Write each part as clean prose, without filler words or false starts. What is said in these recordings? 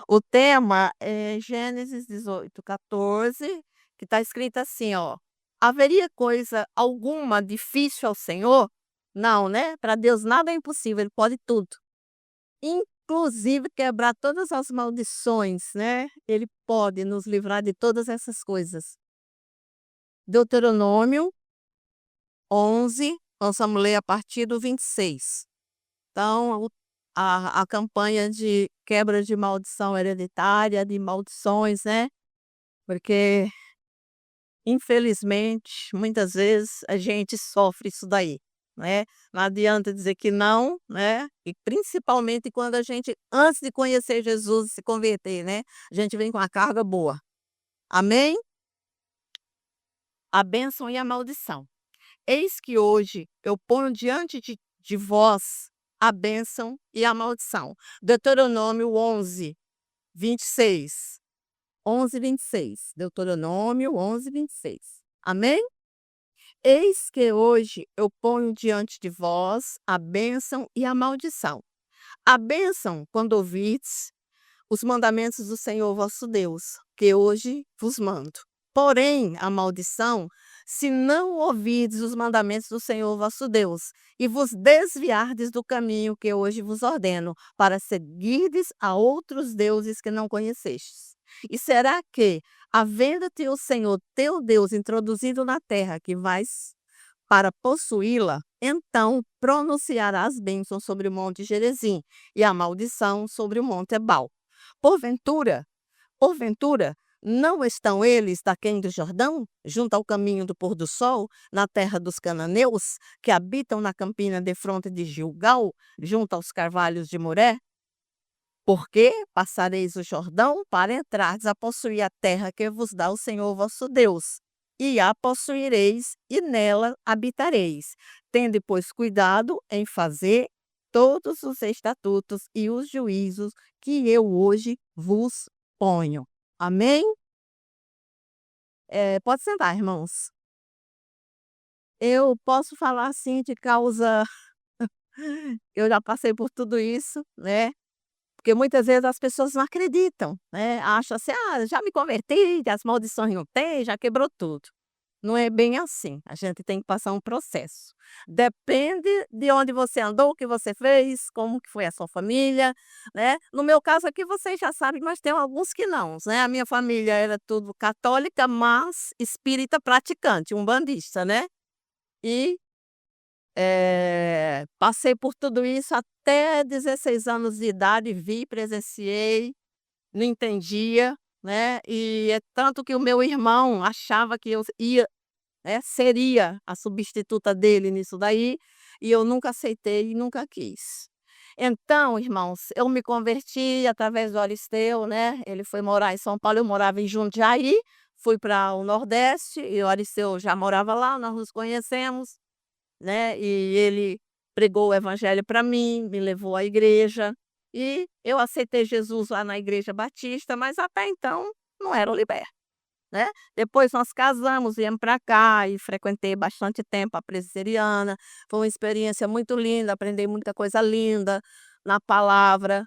O tema é Gênesis 18:14, que está escrito assim, ó: "Haveria coisa alguma difícil ao Senhor?" Não, né, para Deus nada é impossível, ele pode tudo. Inclusive quebrar todas as maldições, né, ele pode nos livrar de todas essas coisas. Deuteronômio 11, nós vamos ler a partir do 26. Então, a campanha de quebra de maldição hereditária, de maldições, né, porque infelizmente, muitas vezes a gente sofre isso daí, né. Não adianta dizer que não, né, e principalmente quando a gente antes de conhecer Jesus e se converter, né, a gente vem com a carga boa. Amém? A bênção e a maldição. Eis que hoje eu ponho diante de vós a bênção e a maldição. Deuteronômio 11, 26. 11, 26. Deuteronômio 11, 26. Amém? Eis que hoje eu ponho diante de vós a bênção e a maldição. A bênção, quando ouvides os mandamentos do Senhor vosso Deus, que hoje vos mando. Porém, a maldição, se não ouvides os mandamentos do Senhor vosso Deus, e vos desviardes do caminho que hoje vos ordeno, para seguirdes a outros deuses que não conhecestes. E será que, havendo-te o Senhor teu Deus introduzido na terra que vais para possuí-la, então pronunciarás bênção sobre o monte Gerezim e a maldição sobre o monte Ebal. Porventura, porventura, não estão eles daquém do Jordão, junto ao caminho do pôr do sol, na terra dos cananeus, que habitam na campina defronte de Gilgal, junto aos carvalhos de Moré? Porque passareis o Jordão para entrardes a possuir a terra que vos dá o Senhor vosso Deus, e a possuireis e nela habitareis, tende, pois, cuidado em fazer todos os estatutos e os juízos que eu hoje vos ponho. Amém? Pode sentar, irmãos. Eu posso falar, assim, de causa eu já passei por tudo isso, né, porque muitas vezes as pessoas não acreditam, né, acham assim: "Ah, já me converti, as maldições não tem, já quebrou tudo". Não é bem assim, a gente tem que passar um processo. Depende de onde você andou, o que você fez, como que foi a sua família, né. No meu caso aqui vocês já sabem, mas tem alguns que não, né. A minha família era tudo católica, mas espírita praticante, umbandista, né. E, passei por tudo isso até 16 anos de idade, vi, presenciei, não entendia, né, e é tanto que o meu irmão achava que eu ia seria a substituta dele nisso daí, e eu nunca aceitei e nunca quis. Então, irmãos, eu me converti através do Aristeu, né, ele foi morar em São Paulo, eu morava em Jundiaí, fui para o Nordeste e o Aristeu já morava lá, nós nos conhecemos, né, e ele pregou o evangelho para mim, me levou à igreja, e eu aceitei Jesus lá na igreja batista, mas até então não era liberta, né. Depois nós casamos, viemos para cá e frequentei bastante tempo a presbiteriana, foi uma experiência muito linda, aprendi muita coisa linda na palavra,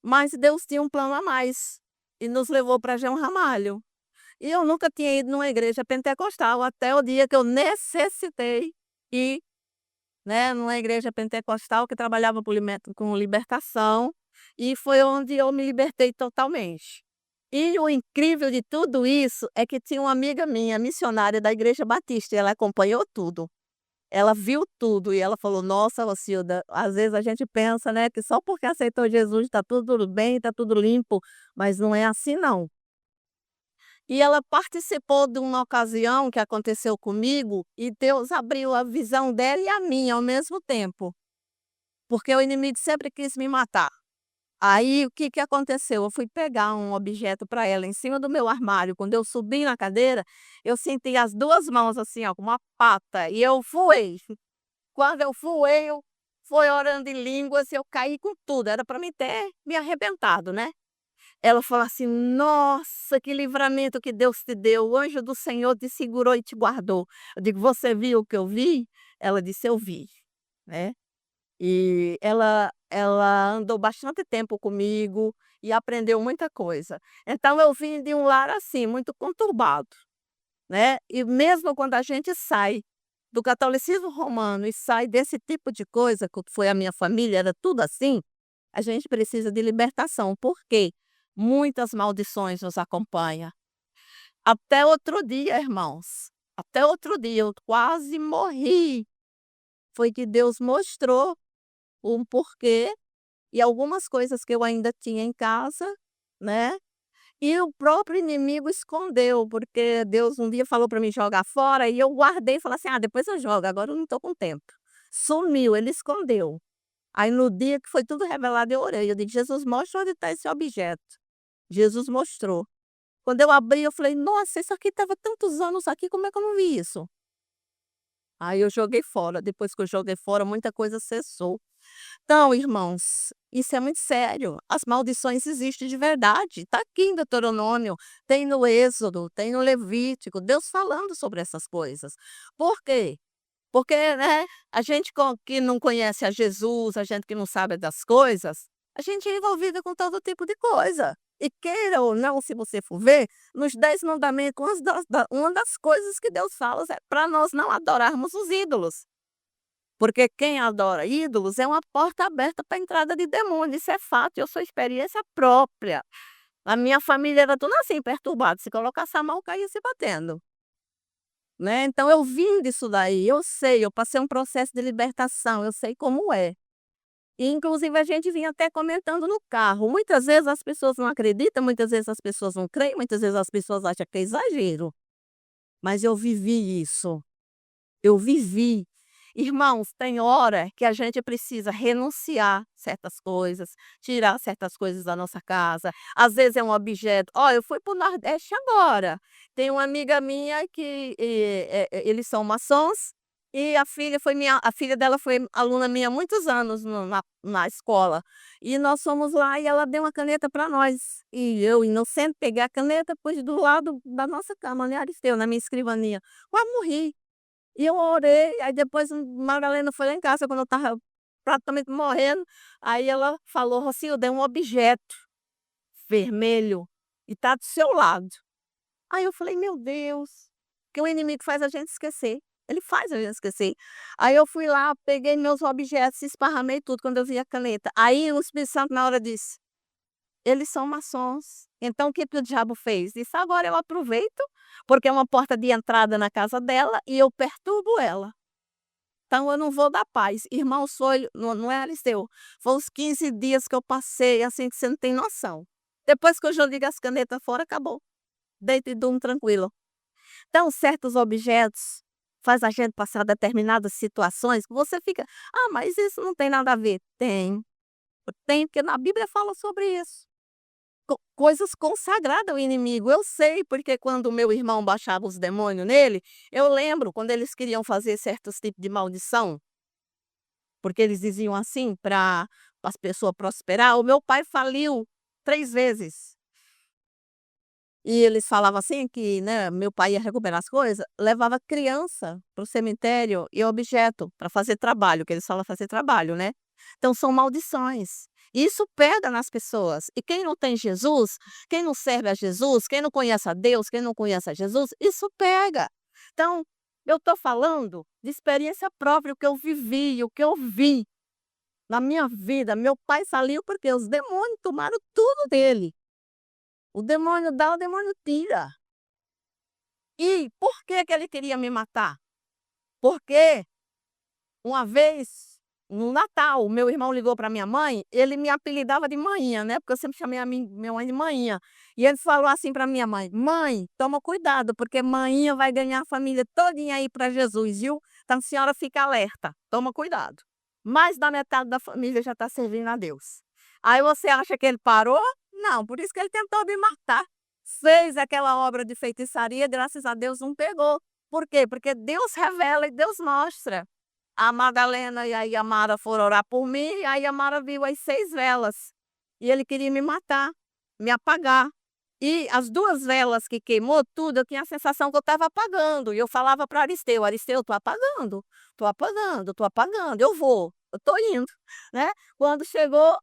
mas Deus tinha um plano a mais, e nos levou para João Ramalho. E eu nunca tinha ido numa igreja pentecostal, até o dia que eu necessitei ir, né, numa igreja pentecostal que trabalhava com libertação, e foi onde eu me libertei totalmente. E o incrível de tudo isso é que tinha uma amiga minha, missionária da igreja batista, e ela acompanhou tudo. Ela viu tudo e ela falou: "Nossa, Rocilda, às vezes a gente pensa, né, que só porque aceitou Jesus está tudo bem, está tudo limpo, mas não é assim não". E ela participou de uma ocasião que aconteceu comigo e Deus abriu a visão dela e a minha ao mesmo tempo, porque o inimigo sempre quis me matar. Aí o que que aconteceu? Eu fui pegar um objeto para ela em cima do meu armário, quando eu subi na cadeira, eu senti as 2 mãos assim, ó, com uma pata, e eu voei. Quando eu voei, eu fui orando em línguas e eu caí com tudo, era para mim ter me arrebentado, né. Ela falou assim: "Nossa, que livramento que Deus te deu, o anjo do Senhor te segurou e te guardou". Eu digo: "Você viu o que eu vi?". Ela disse: "Eu vi", né. E ela ela andou bastante tempo comigo e aprendeu muita coisa. Então eu vim de um lar, assim, muito conturbado, né, e mesmo quando a gente sai do catolicismo romano e sai desse tipo de coisa, que foi a minha família, era tudo assim, a gente precisa de libertação, porque muitas maldições nos acompanha. Até outro dia, irmãos, até outro dia eu quase morri, foi que Deus mostrou um porquê e algumas coisas que eu ainda tinha em casa, né, e o próprio inimigo escondeu, porque Deus um dia falou para mim jogar fora e eu guardei e falei assim: "Ah, depois eu jogo, agora eu não estou com tempo". Sumiu, ele escondeu. Aí no dia que foi tudo revelado eu orei, eu disse: "Jesus, mostra onde está esse objeto". Jesus mostrou. Quando eu abri eu falei: "Nossa, isso aqui estava tantos anos aqui, como é que eu não vi isso?". Aí eu joguei fora, depois que eu joguei fora muita coisa cessou. Então, irmãos, isso é muito sério. As maldições existem de verdade. Está aqui em Deuteronômio, tem no Êxodo, tem no Levítico, Deus falando sobre essas coisas. Por quê? Porque, né, a gente que não conhece a Jesus, a gente que não sabe das coisas, a gente é envolvida com todo tipo de coisa. E queira ou não, se você for ver, nos 10 mandamentos, uma das coisas que Deus fala é para nós não adorarmos os ídolos. Porque quem adora ídolos é uma porta aberta para a entrada de demônio, isso é fato, eu sou experiência própria. A minha família era tudo assim, perturbado, se colocasse a mão, caía se batendo, né. Então eu vim disso daí, eu sei, eu passei um processo de libertação, eu sei como é. E inclusive a gente vinha até comentando no carro, muitas vezes as pessoas não acreditam, muitas vezes as pessoas não creem, muitas vezes as pessoas acham que é exagero, mas eu vivi isso. Eu vivi. Irmãos, tem hora que a gente precisa renunciar certas coisas, tirar certas coisas da nossa casa. Às vezes é um objeto. Ó, eu fui para o Nordeste agora. Tem uma amiga minha que eles são maçons e a filha dela foi aluna minha há muitos anos na escola. E nós fomos lá e ela deu uma caneta para nós. E eu, inocente, peguei a caneta, pus do lado da nossa cama, né, Aristeu, na minha escrivaninha. Quase morri. E eu orei, aí depois Madalena foi lá em casa quando eu estava praticamente morrendo, aí ela falou: "Rocinha, eu dei um objeto vermelho e tá do seu lado". Aí eu falei: "Meu Deus", porque o inimigo faz a gente esquecer, ele faz a gente esquecer. Aí eu fui lá, peguei meus objetos, esparramei tudo quando eu vi a caneta. Aí o Espírito Santo na hora disse: "Eles são maçons". Então o que que o diabo fez? Disse: "Agora eu aproveito, porque é uma porta de entrada na casa dela e eu perturbo ela". Então eu não vou dar paz. Irmãos, foi não é Aristeu, foi uns 15 dias que eu passei, assim, que você não tem noção. Depois que eu joguei as canetas fora, acabou. Deito e durmo tranquilo. Então certos objetos faz a gente passar determinadas situações que você fica: "Ah, mas isso não tem nada a ver". Tem, porque na Bíblia fala sobre isso. Coisas consagradas ao inimigo. Eu sei, porque quando o meu irmão baixava os demônios nele, eu lembro quando eles queriam fazer certos tipos de maldição. Porque eles diziam assim para as pessoas prosperar. O meu pai faliu 3 vezes. E eles falavam assim que, né, meu pai ia recuperar as coisas, levava criança para o cemitério e objeto para fazer trabalho, que eles falam fazer trabalho, né. Então são maldições. Isso pega nas pessoas. E quem não tem Jesus, quem não serve a Jesus, quem não conhece a Deus, quem não conhece a Jesus, isso pega. Então, eu estou falando de experiência própria, o que eu vivi, o que eu vi. Na minha vida, meu pai faliu porque os demônios tomaram tudo dele. O demônio dá, o demônio tira. E por que que ele queria me matar? Porque uma vez, no Natal, o meu irmão ligou para minha mãe, ele me apelidava de Maninha, né, porque eu sempre chamei a minha mãe de Maninha. E ele falou assim para minha mãe: "Mãe, toma cuidado, porque Maninha vai ganhar a família todinha aí para Jesus, viu? Então a senhora fica alerta, toma cuidado". Mais da metade da família já está servindo a Deus. Aí você acha que ele parou? Não, por isso que ele tentou me matar. Fez aquela obra de feitiçaria, graças a Deus não pegou. Por quê? Porque Deus revela e Deus mostra. A Madalena e a Yamara foram orar por mim, e a Yamara viu as 6 velas. E ele queria me matar, me apagar. E as 2 velas que queimou tudo, eu tinha a sensação que eu estava apagando, e eu falava para Aristeu: "Aristeu, estou apagando, estou apagando, estou apagando, eu vou". eu tô indo", né. Quando chegou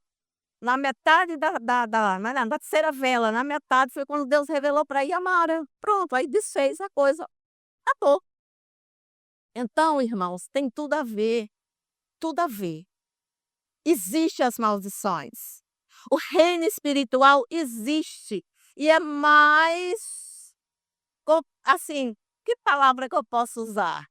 na metade na terceira vela, na metade foi quando Deus revelou para Iamara. Pronto, aí desfez a coisa, acabou. Então, irmãos, tem tudo a ver, tudo a ver. Existe as maldições. O reino espiritual existe e é mais assim, que palavra que eu posso usar?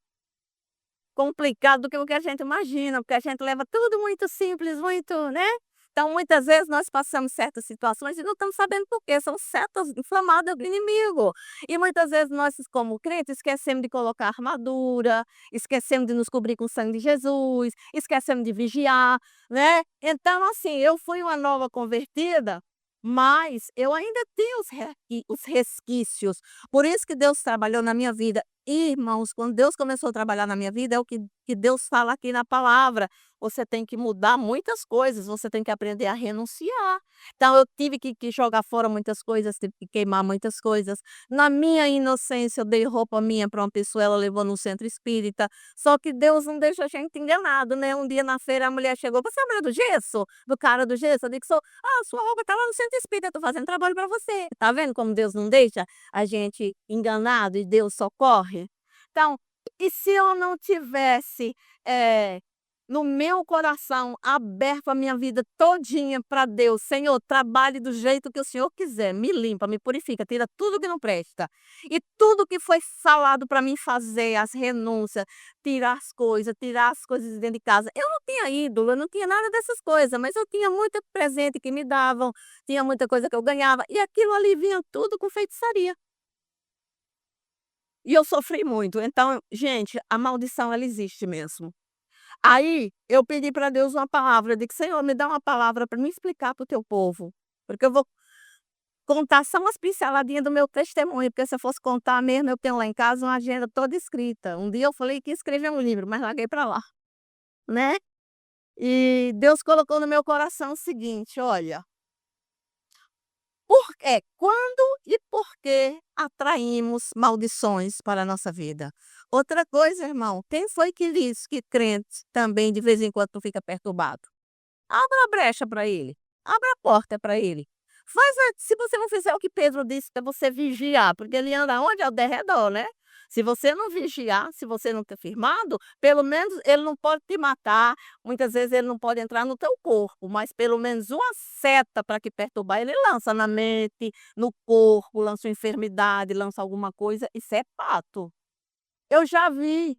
Complicado do que o que a gente imagina, porque a gente leva tudo muito simples, muito, né. Então, muitas vezes, nós passamos certas situações e não estamos sabendo por quê, são setas inflamadas do inimigo. E muitas vezes nós, como crentes, esquecemos de colocar armadura, esquecemos de nos cobrir com o sangue de Jesus, esquecemos de vigiar, né. Então, assim, eu fui uma nova convertida, mas eu ainda tenho os resquícios. Por isso que Deus trabalhou na minha vida. E, irmãos, quando Deus começou a trabalhar na minha vida, é o que Deus fala aqui na palavra, você tem que mudar muitas coisas, você tem que aprender a renunciar. Então eu tive que jogar fora muitas coisas, tive que queimar muitas coisas. Na minha inocência, eu dei roupa minha para uma pessoa, ela levou no centro espírita, só que Deus não deixa a gente enganado, né. Um dia na feira a mulher chegou: "Você é a mulher do gesso? Do cara do gesso?" Eu digo: "Sou". "Ah, sua roupa está lá no centro espírita, eu estou fazendo trabalho para você". Tá vendo como Deus não deixa a gente enganado e Deus socorre? Então, e se eu não tivesse, eh, no meu coração aberto a minha vida todinha para Deus: "Senhor, trabalhe do jeito que o Senhor quiser, me limpa, me purifica, tira tudo que não presta". E tudo que foi falado para mim fazer, as renúncias, tirar as coisas de dentro de casa. Eu não tinha ídolo, eu não tinha nada dessas coisas, mas eu tinha muito presente que me davam, tinha muita coisa que eu ganhava, e aquilo ali vinha tudo com feitiçaria. E eu sofri muito. Então, gente, a maldição ela existe mesmo. Aí, eu pedi para Deus uma palavra, eu disse: "Senhor, me dá uma palavra para me explicar para o teu povo, porque eu vou contar só umas pinceladinhas do meu testemunho, porque se eu fosse contar mesmo, eu tenho lá em casa uma agenda toda escrita". Um dia eu falei que ia escrever um livro, mas larguei para lá, né. E Deus colocou no meu coração o seguinte: "Olha, quando e por que atraímos maldições para a nossa vida?". Outra coisa, irmão, quem foi que disse que crente também de vez em quando fica perturbado? Abra a brecha para ele, abra a porta para ele. Faz a Se você não fizer o que Pedro disse para você vigiar, porque ele anda onde? Ao derredor, né. Se você não vigiar, se você não ter firmado, pelo menos ele não pode te matar, muitas vezes ele não pode entrar no teu corpo, mas pelo menos uma seta para que perturbar ele lança na mente, no corpo, lança uma enfermidade, lança alguma coisa, isso é fato. Eu já vi,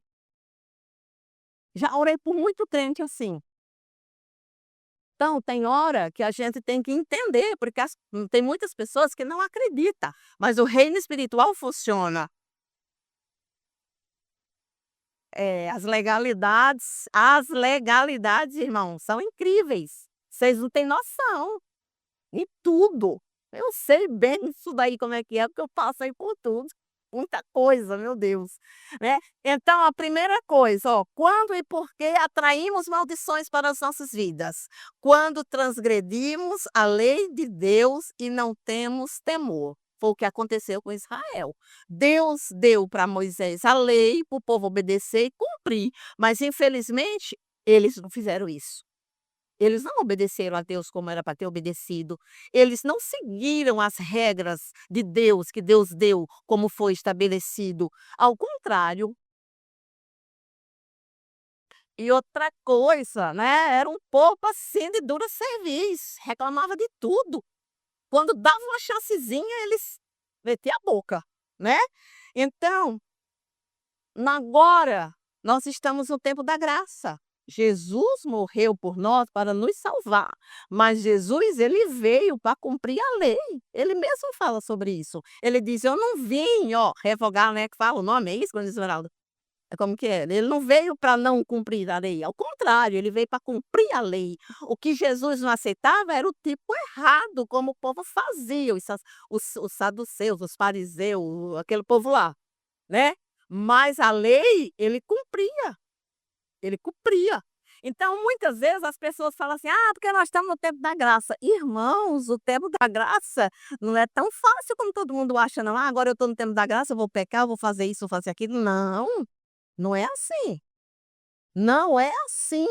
já orei por muito crente assim. Então, tem hora que a gente tem que entender, porque tem muitas pessoas que não acreditam, mas o reino espiritual funciona. As legalidades, irmão, são incríveis. Vocês não têm noção, em tudo. Eu sei bem isso daí como é que é, porque eu passei por tudo. Muita coisa, meu Deus, né. Então a primeira coisa, ó, quando e por que atraímos maldições para as nossas vidas? Quando transgredimos a lei de Deus e não temos temor. Foi o que aconteceu com Israel. Deus deu para Moisés a lei, para o povo obedecer e cumprir, mas infelizmente eles não fizeram isso. Eles não obedeceram a Deus como era para ter obedecido. Eles não seguiram as regras de Deus, que Deus deu, como foi estabelecido. Ao contrário, e outra coisa, né, era um povo assim de dura cerviz, reclamava de tudo. Quando dava uma chancezinha, eles metiam a boca, né. Então agora, nós estamos no tempo da graça. Jesus morreu por nós para nos salvar, mas Jesus ele veio para cumprir a lei. Ele mesmo fala sobre isso. Ele diz: "Eu não vim, ó, revogar", né, que fala o nome, é isso, quando diz Esmeralda? É como que é? Ele não veio para não cumprir a lei, ao contrário, ele veio para cumprir a lei. O que Jesus não aceitava era o tipo errado, como o povo fazia, os saduceus, os fariseus, aquele povo lá. Né, mas a lei ele cumpria. Então muitas vezes as pessoas falam assim: "Ah, porque nós estamos no tempo da graça". Irmãos, o tempo da graça não é tão fácil como todo mundo acha não. "Ah, agora eu estou no tempo da graça, eu vou pecar, eu vou fazer isso, vou fazer aquilo". Não, não é assim, não é assim,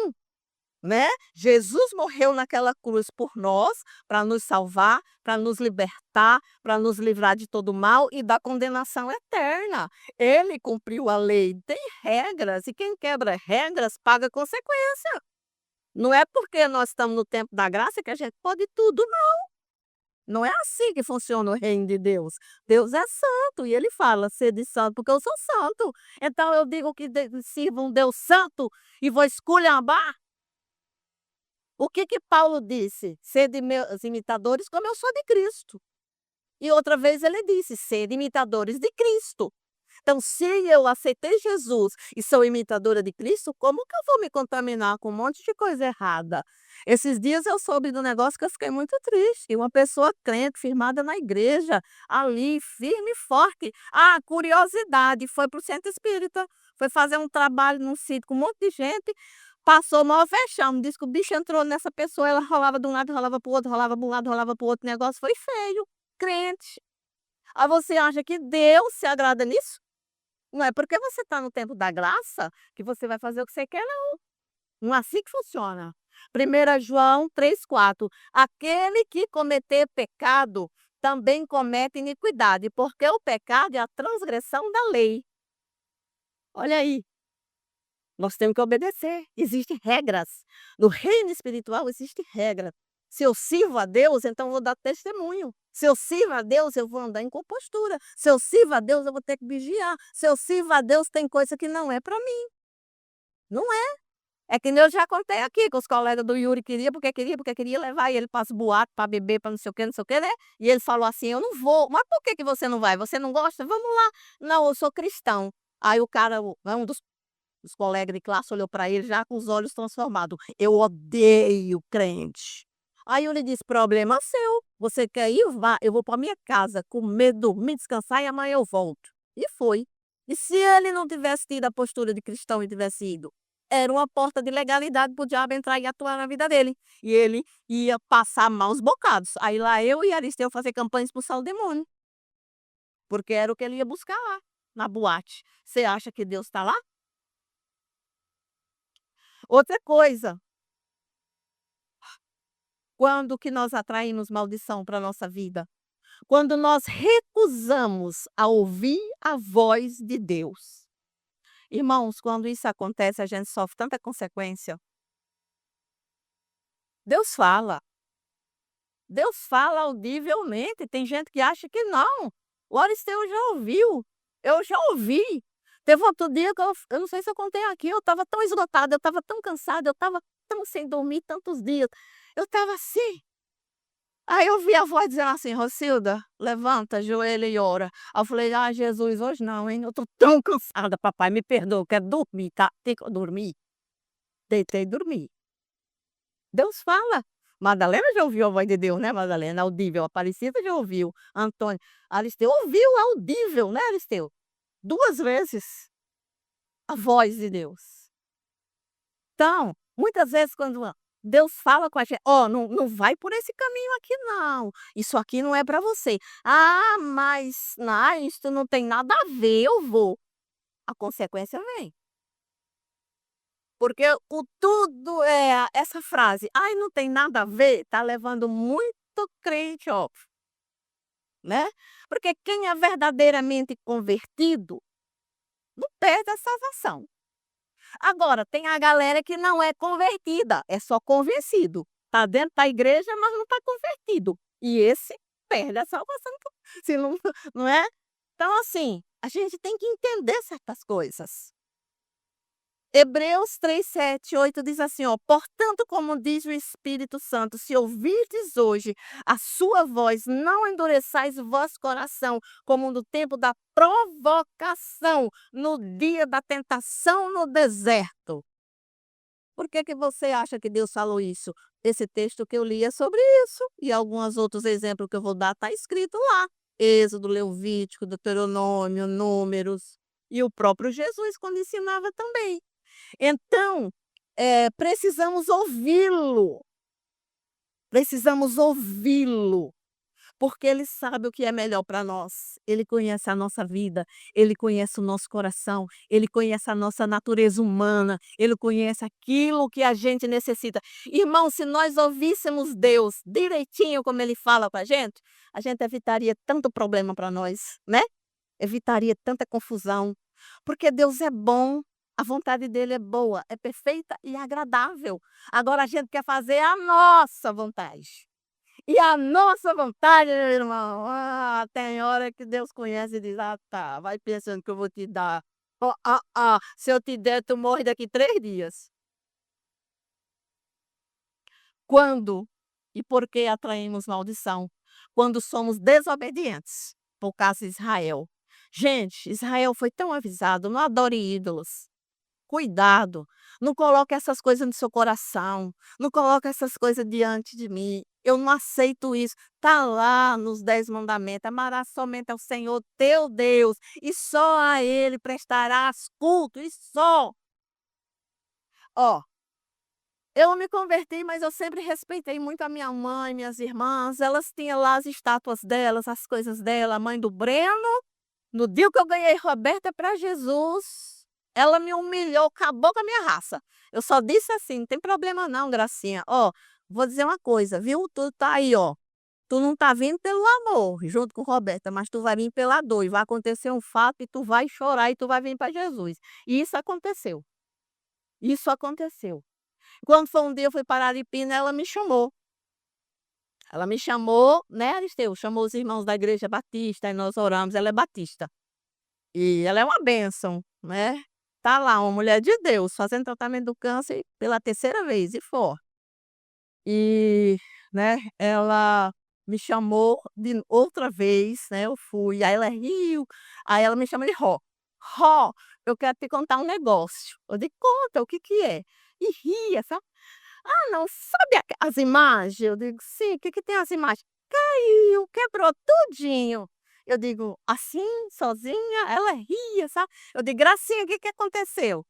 né. Jesus morreu naquela cruz por nós, para nos salvar, para nos libertar, para nos livrar de todo mal e da condenação eterna. Ele cumpriu a lei, tem regras, e quem quebra regras paga consequência. Não é porque nós estamos no tempo da graça que a gente pode tudo, não. Não é assim que funciona o reino de Deus. Deus é santo e ele fala: "Sede santo, porque eu sou santo". Então eu digo que sirvo um Deus santo e vou esculhambar? O que que Paulo disse? "Sede meus imitadores como eu sou de Cristo". E outra vez ele disse: "Sede imitadores de Cristo". Então, se eu aceitei Jesus e sou imitadora de Cristo, como que eu vou me contaminar com um monte de coisa errada? Esses dias eu soube de um negócio que eu fiquei muito triste. Uma pessoa crente, firmada na igreja, ali, firme e forte. Ah, curiosidade, foi para o centro espírita, foi fazer um trabalho num sítio com um monte de gente, passou o maior vexame. Diz que o bicho entrou nessa pessoa, ela rolava de um lado, rolava para o outro, rolava para um lado, rolava para o outro. O negócio foi feio. Crente. Aí você acha que Deus se agrada nisso? Não é porque você está no tempo da graça que você vai fazer o que você quer, não. Não é assim que funciona. 1 João 3,4: "Aquele que cometer pecado também comete iniquidade, porque o pecado é a transgressão da lei". Olha aí, nós temos que obedecer, existem regras. No reino espiritual existe regra. Se eu sirvo a Deus, então eu vou dar testemunho. Se eu sirvo a Deus, eu vou andar em compostura. Se eu sirvo a Deus, eu vou ter que vigiar. Se eu sirvo a Deus, tem coisa que não é para mim. Não é. É que nem eu já contei aqui, que os colegas do Yuri porque queria levar ele para as boates, para beber, para não sei o quê, né. E ele falou assim: "Eu não vou". "Mas por que que você não vai? Você não gosta?". "Vamos lá". "Não, eu sou cristão". Aí o cara, um dos os colegas de classe olhou para ele já com os olhos transformados: "Eu odeio crente". Aí eu lhe disse: "Problema seu, você quer ir? Vá, eu vou para minha casa comer, dormir, descansar e amanhã eu volto". E foi. E se ele não tivesse tido a postura de cristão e tivesse ido? Era uma porta de legalidade para o diabo entrar e atuar na vida dele. E ele ia passar maus bocados. Aí lá eu e Aristeu fazer campanha e expulsar o demônio, porque era o que ele ia buscar lá, na boate. Você acha que Deus está lá? Outra coisa, quando que nós atraímos maldição para a nossa vida? Quando nós recusamos a ouvir a voz de Deus. Irmãos, quando isso acontece, a gente sofre tanta consequência. Deus fala, Deus fala audivelmente, tem gente que acha que não. O Aristeu já ouviu, eu já ouvi. Teve outro dia que eu não sei se eu contei aqui, eu estava tão esgotada, eu estava tão cansada, eu estava tão sem dormir tantos dias, eu estava assim. Aí eu vi a voz dizendo assim: "Rocilda, levanta, ajoelha e ora". Aí eu falei: "Ah, Jesus, hoje não, hein, eu tô tão cansada, papai, me perdoa, eu quero dormir, tá, tem que dormir". Deitei e dormi. Deus fala. Madalena já ouviu a voz de Deus, né, Madalena, audível. Aparecida já ouviu. Antônio, Aristeu ouviu audível, né, Aristeu? 2 vezes a voz de Deus. Então, muitas vezes quando Deus fala com a gente: "Ó, não vai por esse caminho aqui não, isso aqui não é para você". "Ah, mas isso não tem nada a ver, eu vou". A consequência vem, porque o tudo é essa frase: "Ai, não tem nada a ver", tá levando muito crente, ó, né, porque quem é verdadeiramente convertido não perde a salvação. Agora, tem a galera que não é convertida, é só convencido. Tá dentro da igreja, mas não está convertido. E esse perde a salvação, se não não é? Então, assim, a gente tem que entender certas coisas. Hebreus 3, 7, 8 diz assim, ó: "Portanto, como diz o Espírito Santo, se ouvirdes hoje a sua voz, não endureçais o vosso coração, como no tempo da provocação, no dia da tentação no deserto". Por que que você acha que Deus falou isso? Esse texto que eu li é sobre isso, e alguns outros exemplos que eu vou dar está escrito lá. Êxodo, Levítico, Deuteronômio, Números, e o próprio Jesus quando ensinava também. Então, precisamos ouvi-lo, precisamos ouvi-lo. porque Ele sabe o que é melhor para nós. Ele conhece a nossa vida, Ele conhece o nosso coração, Ele conhece a nossa natureza humana, Ele conhece aquilo que a gente necessita. Irmão, se nós ouvíssemos Deus direitinho como Ele fala com a gente evitaria tanto problema para nós, né? Evitaria tanta confusão, porque Deus é bom, a vontade dele é boa, é perfeita e agradável. Agora a gente quer fazer a nossa vontade. E a nossa vontade, meu irmão, tem hora que Deus conhece e diz: "Ah, tá, vai pensando que eu vou te dar. Ó, se eu te der, tu morre daqui 3 dias". Quando e por que atraímos maldição? Quando somos desobedientes, por causa de Israel. Gente, Israel foi tão avisado: "Não adore ídolos". Cuidado, não coloque essas coisas no seu coração, não coloque essas coisas diante de mim, eu não aceito isso. Está lá nos 10 mandamentos: "Amarás somente ao Senhor teu Deus, e só a Ele prestarás culto", e só. Ó, eu me converti, mas eu sempre respeitei muito a minha mãe, minhas irmãs, elas tinham lá as estátuas delas, as coisas dela, a mãe do Breno. No dia que eu ganhei Roberta para Jesus, ela me humilhou, acabou com a minha raça. Eu só disse assim: "Não tem problema não, gracinha, ó, vou dizer uma coisa, viu, tu tá aí, ó, tu não tá vindo pelo amor junto com Roberta, mas tu vai vir pela dor e vai acontecer um fato e tu vai chorar e tu vai vir para Jesus". E isso aconteceu, isso aconteceu. Quando foi um dia eu fui para Aripina, ela me chamou, né, Aristeu, chamou os irmãos da igreja batista e nós oramos, ela é batista. E ela é uma bênção, né. Tá lá uma mulher de Deus fazendo tratamento do câncer pela terceira vez e forte. E, né, ela me chamou de outra vez, né, eu fui, aí ela riu, aí ela me chama de Ró. "Ró, eu quero te contar um negócio". Eu digo: "Conta, o que que é?". E ria, sabe. "Ah não, sabe as imagens?". Eu digo: "Sim, o que que tem as imagens?". "Caiu, quebrou tudinho". Eu digo: "Assim, sozinha?". Ela ria, sabe. Eu digo: "Gracinha, o que que aconteceu?".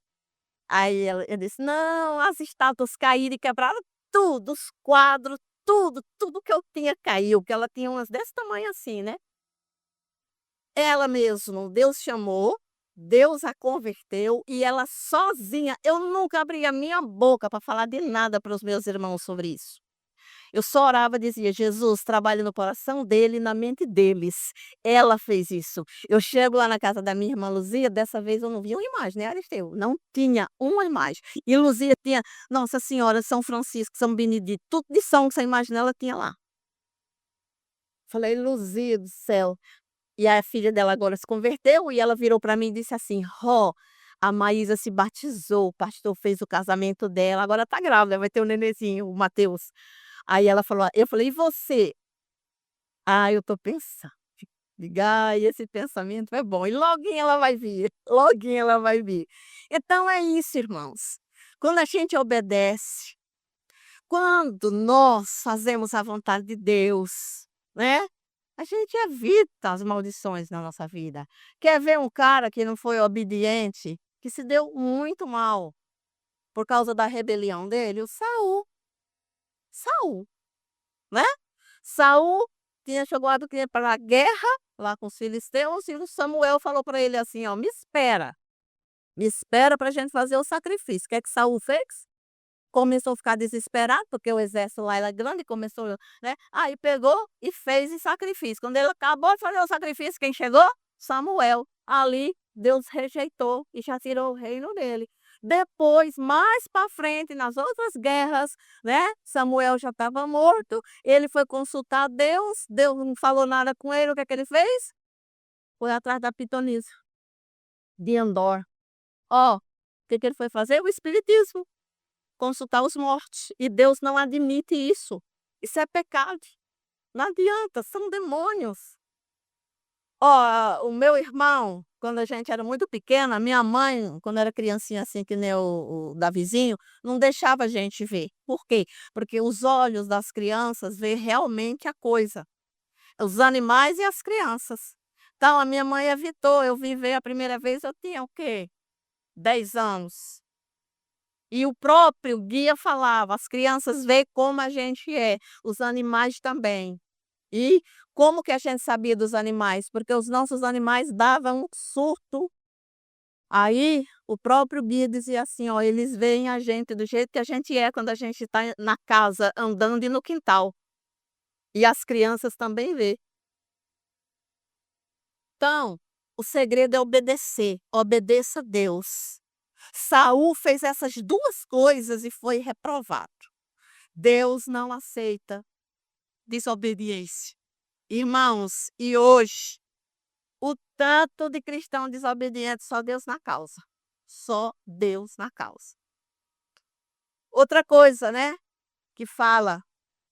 Aí ela eu disse: "Não, as estátuas caíram e quebraram tudo, os quadros, tudo, tudo que eu tinha caiu", porque ela tinha umas desse tamanho assim, né. Ela mesmo, Deus chamou, Deus a converteu e ela sozinha, eu nunca abri a minha boca para falar de nada para os meus irmãos sobre isso. Eu só orava e dizia: "Jesus, trabalhe no coração dele e na mente deles". Ela fez isso. Eu chego lá na casa da minha irmã Luzia, dessa vez eu não vi uma imagem, né, Aristeu? Não tinha uma imagem. E Luzia tinha Nossa Senhora, São Francisco, São Benedito, tudo de são que você imaginar ela tinha lá. Falei: "Luzia do céu". E a filha dela agora se converteu e ela virou para mim e disse assim: "Ró, a Maísa se batizou, o pastor fez o casamento dela, agora está grávida, vai ter um nenenzinho, o Mateus". Aí ela falou eu falei: "E você?". "Ah, eu estou pensando". Digo: "Ai, esse pensamento é bom". E loguinho ela vai vir, loguinho ela vai vir. Então é isso, irmãos. Quando a gente obedece, quando nós fazemos a vontade de Deus, né, a gente evita as maldições na nossa vida. Quer ver um cara que não foi obediente, que se deu muito mal por causa da rebelião dele? O Saul. Saul, né? Saul tinha chegado que ia para a guerra lá com os filisteus e o Samuel falou para ele assim: "Ó, me espera para a gente fazer o sacrifício". O que é que Saul fez? Começou a ficar desesperado, porque o exército lá era grande, começou, né, aí pegou e fez o sacrifício. Quando ele acabou de fazer o sacrifício, quem chegou? Samuel. Ali, Deus rejeitou e já tirou o reino dele. Depois, mais para frente, nas outras guerras, né, Samuel já estava morto, ele foi consultar Deus, Deus não falou nada com ele, o que é que ele fez? Foi atrás da pitonisa, de Endor. Ó, o que que ele foi fazer? O espiritismo. Consultar os mortos, e Deus não admite isso. Isso é pecado, não adianta, são demônios. Ó, o meu irmão, quando a gente era muito pequena, minha mãe, quando era criancinha assim que nem o Davizinho, não deixava a gente ver. Por quê? Porque os olhos das crianças vê realmente a coisa, os animais e as crianças. Então a minha mãe evitou, eu vim ver a primeira vez, eu tinha o quê? 10 anos. E o próprio guia falava: "As crianças veem como a gente é, os animais também". E como que a gente sabia dos animais? Porque os nossos animais davam um surto. Aí, o próprio guia dizia assim: "Ó, eles veem a gente do jeito que a gente é quando a gente está na casa andando e no quintal, e as crianças também vê". Então, o segredo é obedecer, obedeça a Deus. Saul fez essas 2 coisas e foi reprovado. Deus não aceita desobediência. Irmãos, e hoje, o tanto de cristão desobediente, só Deus na causa. Só Deus na causa. Outra coisa, né, que fala,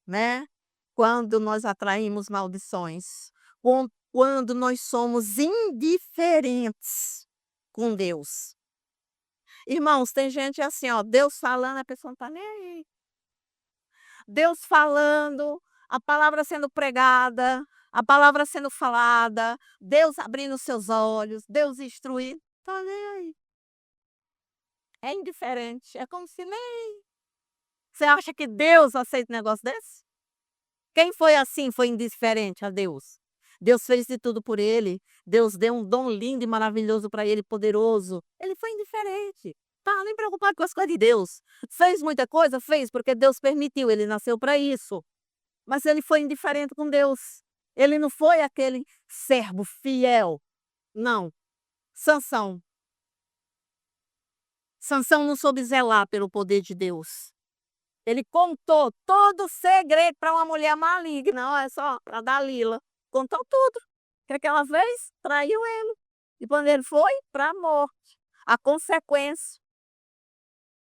né, quando nós atraímos maldições, quando nós somos indiferentes com Deus. Irmãos, tem gente assim, ó, Deus falando, a pessoa não está nem aí. Deus falando, a palavra sendo pregada, a palavra sendo falada, Deus abrindo seus olhos, Deus instruindo, tá nem aí. É indiferente, é como se nem você acha que Deus aceita um negócio desse? Quem foi assim, foi indiferente a Deus? Deus fez de tudo por ele, Deus deu um dom lindo e maravilhoso para ele, poderoso. Ele foi indiferente, tá nem preocupado com as coisas de Deus. Fez muita coisa? Fez, porque Deus permitiu, ele nasceu para isso. Mas ele foi indiferente com Deus. Ele não foi aquele servo fiel, não. Sansão. Sansão não soube zelar pelo poder de Deus. Ele contou todo o segredo para uma mulher maligna, olha só, para Dalila. Contou tudo. O que ela fez? Traiu ele. E quando ele foi? Para a morte. A consequência.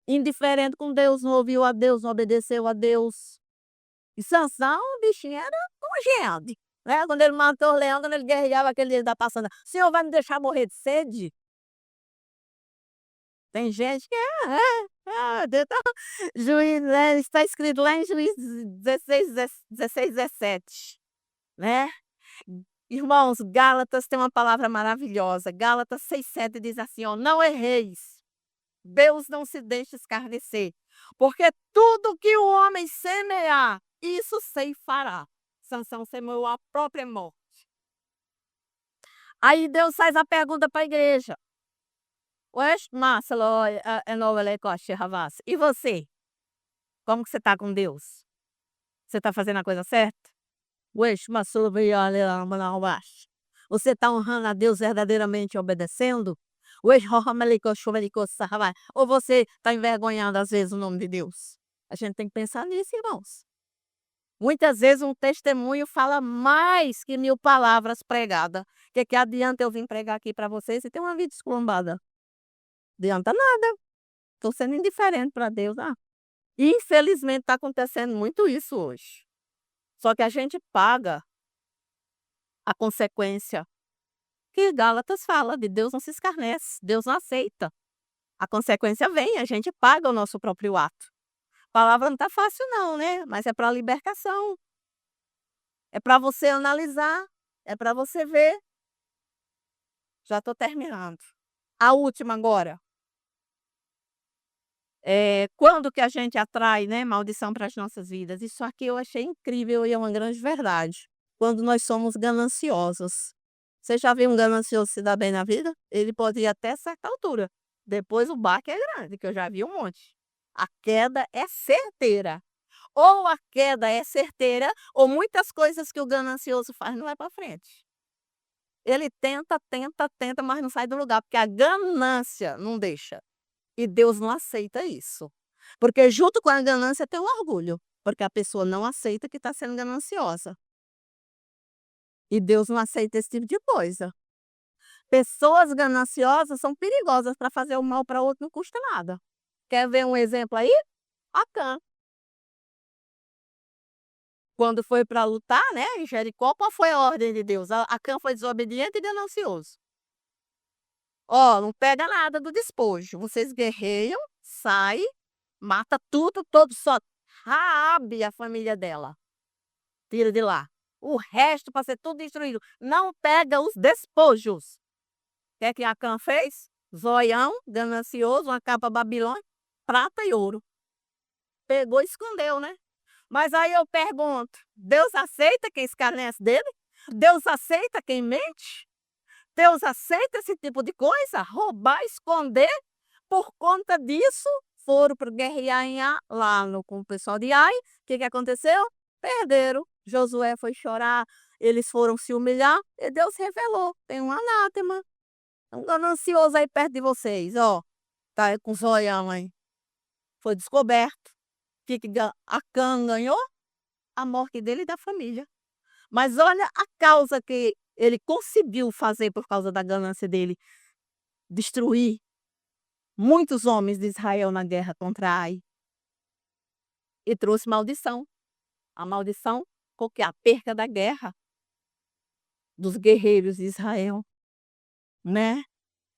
Indiferente com Deus, não ouviu a Deus, não obedeceu a Deus. E Sansão, o bichinho era nojento, né, quando ele matou o leão, quando ele guerreava aquele dia da passando: "O senhor vai me deixar morrer de sede?". Tem gente que Deus tá Juiz, né, está escrito lá em Juízes 16, 17, né. Irmãos, Gálatas tem uma palavra maravilhosa, Gálatas 6,7 diz assim, ó: "Não erreis, Deus não se deixa escarnecer, porque tudo que o homem semear, isso ceifará". Sansão semeou a própria morte. Aí Deus faz a pergunta para a igreja: "Ués, Márcelo, e você? Como que você está com Deus? Você está fazendo a coisa certa? Ués, você está honrando a Deus verdadeiramente obedecendo? Ués, ou você está envergonhando às vezes o nome de Deus?". A gente tem que pensar nisso, irmãos. Muitas vezes um testemunho fala mais que 1000 palavras pregadas. Que adianta eu vir pregar aqui para vocês e ter uma vida esculhambada? Adianta nada, estou sendo indiferente para Deus. Infelizmente está acontecendo muito isso hoje. Só que a gente paga a consequência, que Gálatas fala, de Deus não se escarnece, Deus não aceita. A consequência vem, a gente paga o nosso próprio ato. A palavra não está fácil não, né, mas é para libertação, é para você analisar, é para você ver. Já estou terminando. A última agora. Quando que a gente atrai, né, maldição para as nossas vidas? Isso aqui eu achei incrível e é uma grande verdade. Quando nós somos gananciosos. Você já viu um ganancioso se dar bem na vida? Ele pode ir até certa altura, depois o baque é grande, que eu já vi um monte. A queda é certeira. Ou a queda é certeira, ou muitas coisas que o ganancioso faz não vai para frente. Ele tenta, tenta, tenta, mas não sai do lugar, porque a ganância não deixa. E Deus não aceita isso. Porque junto com a ganância tem o orgulho, porque a pessoa não aceita que está sendo gananciosa. E Deus não aceita esse tipo de coisa. Pessoas gananciosas são perigosas para fazer o mal para outro não custa nada. Quer ver um exemplo aí? Acã. Quando foi para lutar, né, em Jericó, qual foi a ordem de Deus? Acã foi desobediente e ganancioso. "Ó, não pega nada do despojo, vocês guerreiam, sai, mata tudo, todos, só Raabe e a família dela, tira de lá. O resto para ser tudo destruído, não pega os despojos". O que Acã fez? Zoião, ganancioso, uma capa babilônica, prata e ouro. Pegou e escondeu, né. Mas aí eu pergunto: Deus aceita quem escarnece dele? Deus aceita quem mente? Deus aceita esse tipo de coisa? Roubar, esconder? Por conta disso, foram para guerrear em Ai, lá no, com o pessoal de Ai. O que que aconteceu? Perderam. Josué foi chorar, eles foram se humilhar e Deus revelou: tem um anátema, um ganancioso aí perto de vocês, ó. Tá aí com zoião aí. Foi descoberto. Acã ganhou? A morte dele e da família. Mas olha a causa que ele conseguiu fazer por causa da ganância dele, destruir muitos homens de Israel na guerra contra Ai, e trouxe maldição. A maldição foi que a perca da guerra dos guerreiros de Israel, né.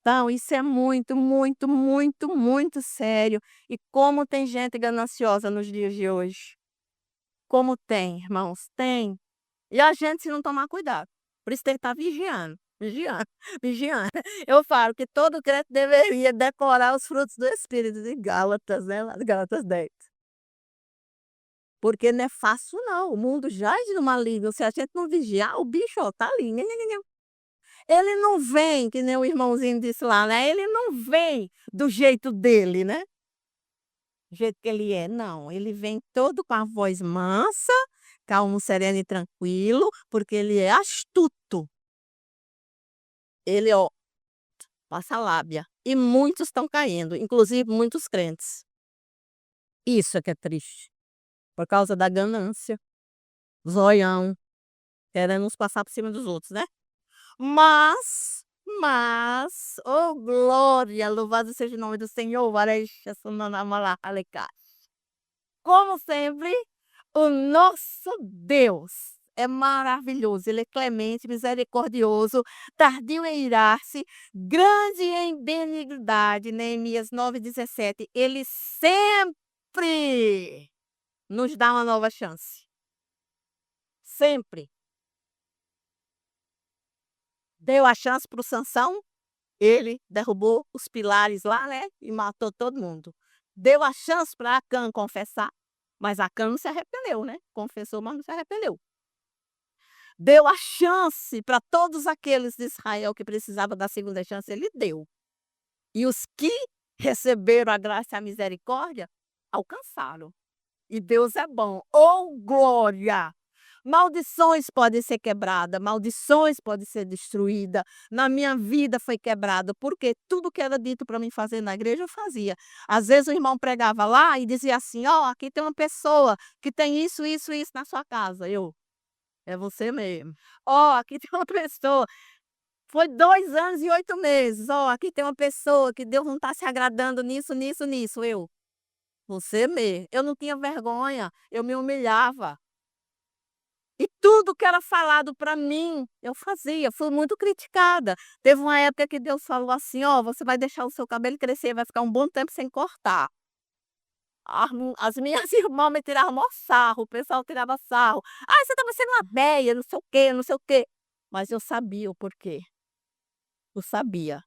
Então isso é muito, muito, muito, muito sério. E como tem gente gananciosa nos dias de hoje. Como tem, irmãos, tem. E a gente se não tomar cuidado. Por isso tem que estar vigiando, vigiando, vigiando. Eu falo que todo crente deveria decorar os frutos do Espírito de Gálatas, né, lá de Gálatas 10. Porque não é fácil não, o mundo jaz no maligno, se a gente não vigiar, o bicho, ó, tá ali, nhanhanhanhã. Ele não vem, que nem o irmãozinho disse lá, né, ele não vem do jeito dele, né, do jeito que ele é, não, ele vem todo com a voz mansa, calmo, sereno e tranquilo, porque ele é astuto. Ele, ó, passa lábia. E muitos estão caindo, inclusive muitos crentes. Isso é que é triste, por causa da ganância, zoião, querendo nos passar por cima dos outros, né. Mas, oh glória, louvado seja o nome do Senhor, vareja sananamala alecá. Como sempre, o nosso Deus é maravilhoso, ele é clemente, misericordioso, tardio em irar-se, grande em benignidade, Neemias 9:17, ele sempre nos dá uma nova chance, sempre. Deu a chance para o Sansão, ele derrubou os pilares lá, né, e matou todo mundo. Deu a chance para Acã confessar, mas Acã não se arrependeu, né, confessou, mas não se arrependeu. Deu a chance para todos aqueles de Israel que precisavam da segunda chance, ele deu. E os que receberam a graça e a misericórdia, alcançaram. E Deus é bom. Oh, glória! Maldições podem ser quebradas, maldições podem ser destruídas. Na minha vida foi quebrado, porque tudo que era dito para mim fazer na igreja, eu fazia. Às vezes o irmão pregava lá e dizia assim: ó, aqui tem uma pessoa que tem isso, isso, isso na sua casa. Eu, é você mesmo. Ó, aqui tem uma pessoa, foi 2 anos e 8 meses. Ó, aqui tem uma pessoa que Deus não está se agradando nisso, nisso, nisso. Eu, você mesmo. Eu não tinha vergonha, eu me humilhava. E tudo que era falado para mim, eu fazia, fui muito criticada. Teve uma época que Deus falou assim: "Ó, você vai deixar o seu cabelo crescer, vai ficar um bom tempo sem cortar". As minhas irmãs me tiravam maior sarro, o pessoal tirava sarro: "Ai, você tá parecendo uma véia, não sei o quê, não sei o quê". Mas eu sabia o porquê, eu sabia.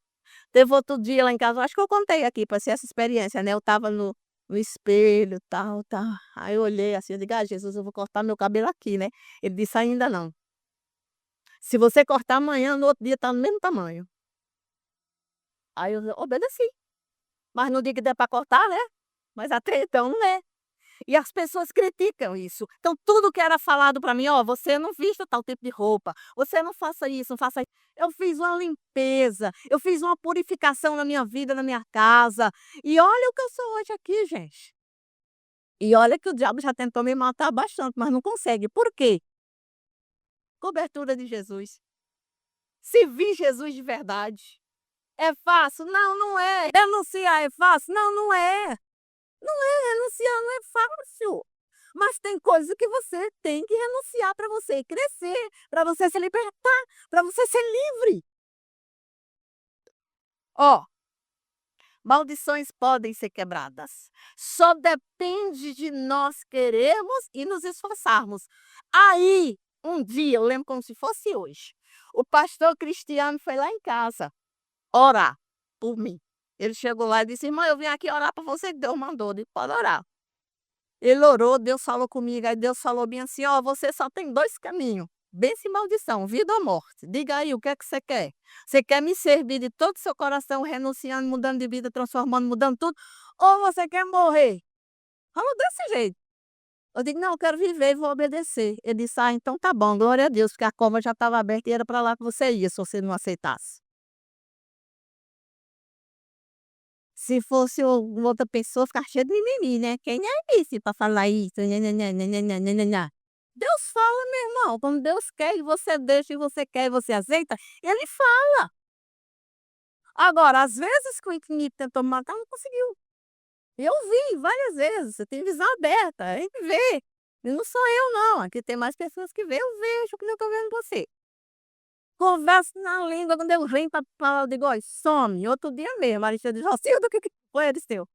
Teve outro dia lá em casa, eu acho que eu contei aqui, passei essa experiência, né, eu estava no espelho, tal, tal, aí eu olhei assim, eu digo: "Ah, Jesus, eu vou cortar meu cabelo aqui, né". Ele disse: "Ainda não. Se você cortar amanhã, no outro dia tá no mesmo tamanho". Aí eu obedeci, mas no dia que der para cortar, né, mas até então não é. E as pessoas criticam isso. Então tudo que era falado para mim: "Ó, você não vista tal tipo de roupa, você não faça isso, não faça". Eu fiz uma limpeza, eu fiz uma purificação na minha vida, na minha casa, e olha o que eu sou hoje aqui, gente. E olha que o diabo já tentou me matar bastante, mas não consegue. Por quê? Cobertura de Jesus. Servir Jesus de verdade. É fácil? Não, não é. Renunciar é fácil? Não, não é. Não é, renunciar não é fácil. Mas tem coisas que você tem que renunciar para você crescer, para você se libertar, para você ser livre. Ó, maldições podem ser quebradas. Só depende de nós querermos e nos esforçarmos. Aí, um dia, eu lembro como se fosse hoje, o pastor Cristiano foi lá em casa orar por mim. Ele chegou lá e disse: "Irmã, eu vim aqui orar para você, que Deus mandou". Eu disse: "Pode orar". Ele orou, Deus falou comigo, aí Deus falou bem assim: "Ó, você só tem 2 caminhos, bênção e maldição, vida ou morte. Diga aí o que é que você quer? Você quer me servir de todo o seu coração, renunciando, mudando de vida, transformando, mudando tudo, ou você quer morrer?" Falou desse jeito. Eu digo: "Não, eu quero viver e vou obedecer". Ele disse: "Ah, então tá bom, glória a Deus, porque a cova já estava aberta e era para lá que você ia, se você não aceitasse". Se fosse outra pessoa, ficava cheia de mimimi, né. "Quem é esse para falar isso? Nã-nã-nã, nã-nã-nã, nã-nã-nã". Deus fala, meu irmão, quando Deus quer e você deixa, e você quer e você aceita, Ele fala. Agora, às vezes que o inimigo tentou me matar, não conseguiu. Eu vi várias vezes, eu tenho visão aberta, a gente vê. E não sou eu não, aqui tem mais pessoas que vê, eu vejo que nem eu estou vendo você. Converso na língua, quando eu venho para falar, eu digo: "Olha, some". Outro dia mesmo, Aristeu diz: "Rocilda, o que que foi, Aristeu?".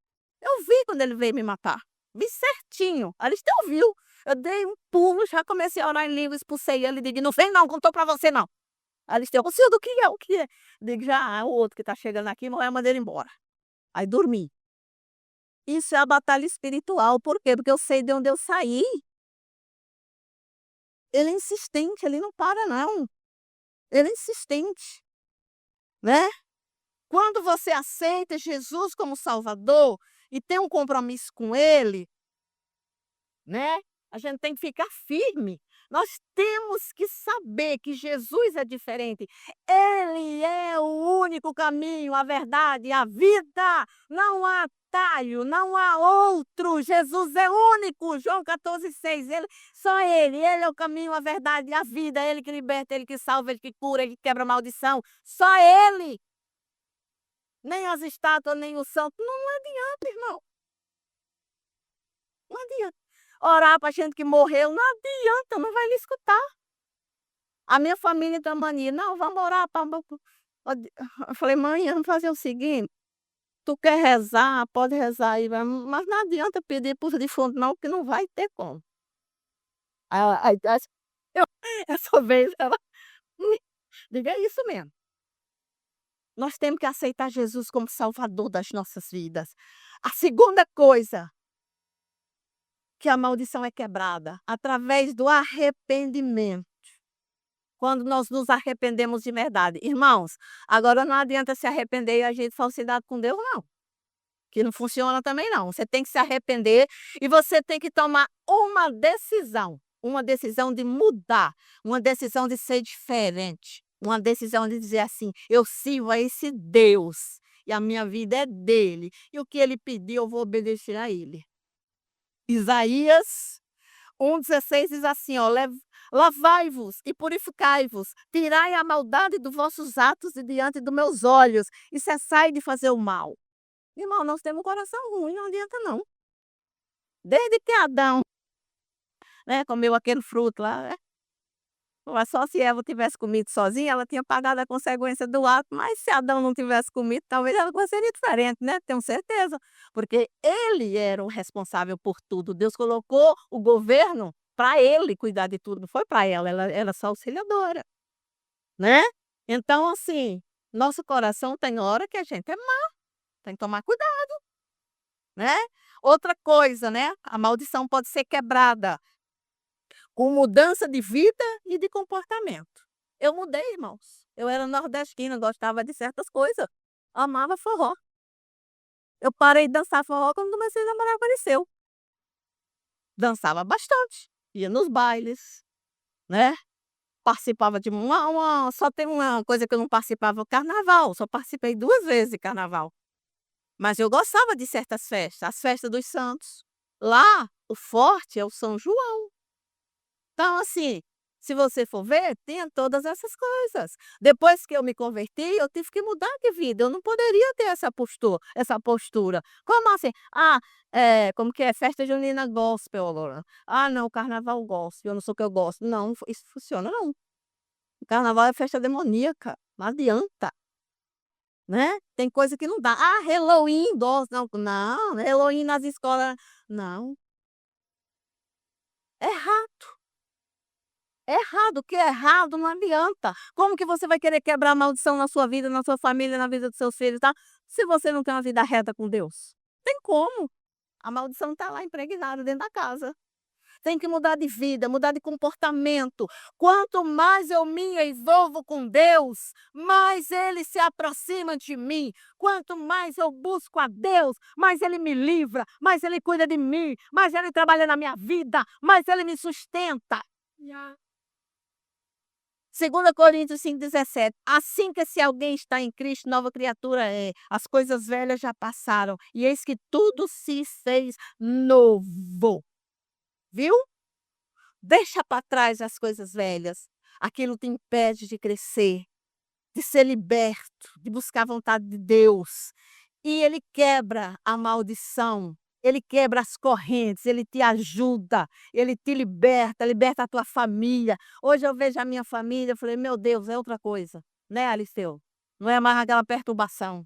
Eu vi quando ele veio me matar, vi certinho, Aristeu viu. Eu dei um pulo, já comecei a orar em língua, expulsei ele, digo: "Não vem não, que eu não estou pra você não". Aristeu: "Rocilda, o que é, o que é?". Digo: "Já, é o outro que está chegando aqui, mas eu mando ele embora". Aí dormi. Isso é a batalha espiritual, por quê? Porque eu sei de onde eu saí. Ele é insistente, ele não para não, ele é insistente, né. Quando você aceita Jesus como Salvador e tem um compromisso com Ele, né, a gente tem que ficar firme. Nós temos que saber que Jesus é diferente. Ele é o único caminho, a verdade e a vida. Não há atalho, não há outro. Jesus é único. João 14,6. Só Ele é o caminho, a verdade e a vida. Ele que liberta, Ele que salva, Ele que cura, Ele que quebra a maldição. Só Ele. Nem as estátuas, nem o santo, não adianta, irmão, não adianta. Orar para gente que morreu, não adianta, não vai lhe escutar. A minha família tem mania: "Não, vamos orar pra". Eu falei: "Mãe, vamos fazer o seguinte, tu quer rezar, pode rezar aí, mas não adianta pedir para os defuntos não, que não vai ter como". Aí eu essa vez ela diga: "É isso mesmo, nós temos que aceitar Jesus como salvador das nossas vidas". A segunda coisa que a maldição é quebrada através do arrependimento. Quando nós nos arrependemos de verdade. Irmãos, agora não adianta se arrepender e agir de falsidade com Deus não, que não funciona também não. Você tem que se arrepender e você tem que tomar uma decisão de mudar, uma decisão de ser diferente, uma decisão de dizer assim: "Eu sirvo a esse Deus e a minha vida é dele, e o que ele pedir eu vou obedecer a ele". Isaías 1,16 diz assim, ó: Lavai-vos e purificai-vos, tirai a maldade dos vossos atos de diante dos meus olhos, e cessai de fazer o mal". Irmão, nós temos um coração ruim, não adianta não. Desde que Adão, né, comeu aquele fruto lá, né, mas só se Eva tivesse comido sozinha, ela tinha pagado a consequência do ato, mas se Adão não tivesse comido, talvez ela seria diferente, né, tenho certeza, porque ele era o responsável por tudo. Deus colocou o governo para ele cuidar de tudo, não foi para ela, ela era só auxiliadora, né. Então assim, nosso coração tem hora que a gente é má, tem que tomar cuidado, né. Outra coisa, né, a maldição pode ser quebrada com mudança de vida e de comportamento. Eu mudei, irmãos. Eu era nordestina, gostava de certas coisas, amava forró. Eu parei de dançar forró quando comecei a namorar com o Liceu. Dançava bastante, ia nos bailes, né, participava de só tem uma coisa que eu não participava, o carnaval, só participei 2 vezes de carnaval. Mas eu gostava de certas festas, as festas dos santos. Lá, o forte é o São João. Então, assim, se você for ver, tinha todas essas coisas. Depois que eu me converti, eu tive que mudar de vida, eu não poderia ter essa postura. Como assim? "Ah, como que é? Festa junina gospel agora. Ah, não, carnaval gospel, eu não sou o que eu gosto". Não, isso funciona não. O carnaval é festa demoníaca, não adianta, né. Tem coisa que não dá. "Ah, Halloween gosto", não, Halloween nas escolas não. É errado, o que é errado não adianta. Como que você vai querer quebrar a maldição na sua vida, na sua família, na vida dos seus filhos, tá, se você não tem uma vida reta com Deus? Tem como. A maldição está lá impregnada dentro da casa. Tem que mudar de vida, mudar de comportamento. Quanto mais eu me envolvo com Deus, mais Ele se aproxima de mim. Quanto mais eu busco a Deus, mais Ele me livra, mais Ele cuida de mim, mais Ele trabalha na minha vida, mais Ele me sustenta. Yeah. 2 Coríntios 5,17. Assim que se alguém está em Cristo, nova criatura é. As coisas velhas já passaram, e eis que tudo se fez novo. Viu? Deixa para trás as coisas velhas. Aquilo te impede de crescer, de ser liberto, de buscar a vontade de Deus. E Ele quebra a maldição, Ele quebra as correntes, Ele te ajuda, Ele te liberta, liberta a tua família. Hoje eu vejo a minha família, eu falei: "Meu Deus, é outra coisa", né, Alisteu? Não é mais aquela perturbação.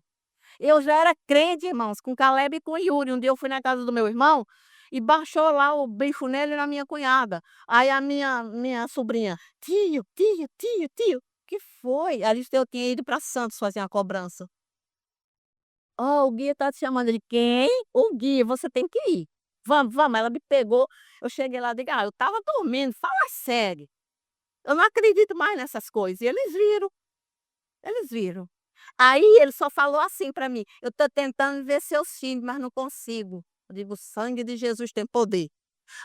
Eu já era crente, irmãos, com Caleb e com Yuri. Um dia eu fui na casa do meu irmão e baixou lá o bicho nele e na minha cunhada. Aí a minha sobrinha: "Tio, tio, tio, tio, que foi?" Aristeu tinha ido para Santos fazer uma cobrança. "Ó, o guia tá te chamando." Ele: "Quem?" "O guia, você tem que ir. Vamos, vamos." Ela me pegou, eu cheguei lá, digo: "Ah, eu estava dormindo, fala sério. Eu não acredito mais nessas coisas." E eles viram, eles viram. Aí ele só falou assim para mim: "Eu estou tentando ver seus filhos, mas não consigo." Eu digo: "O sangue de Jesus tem poder."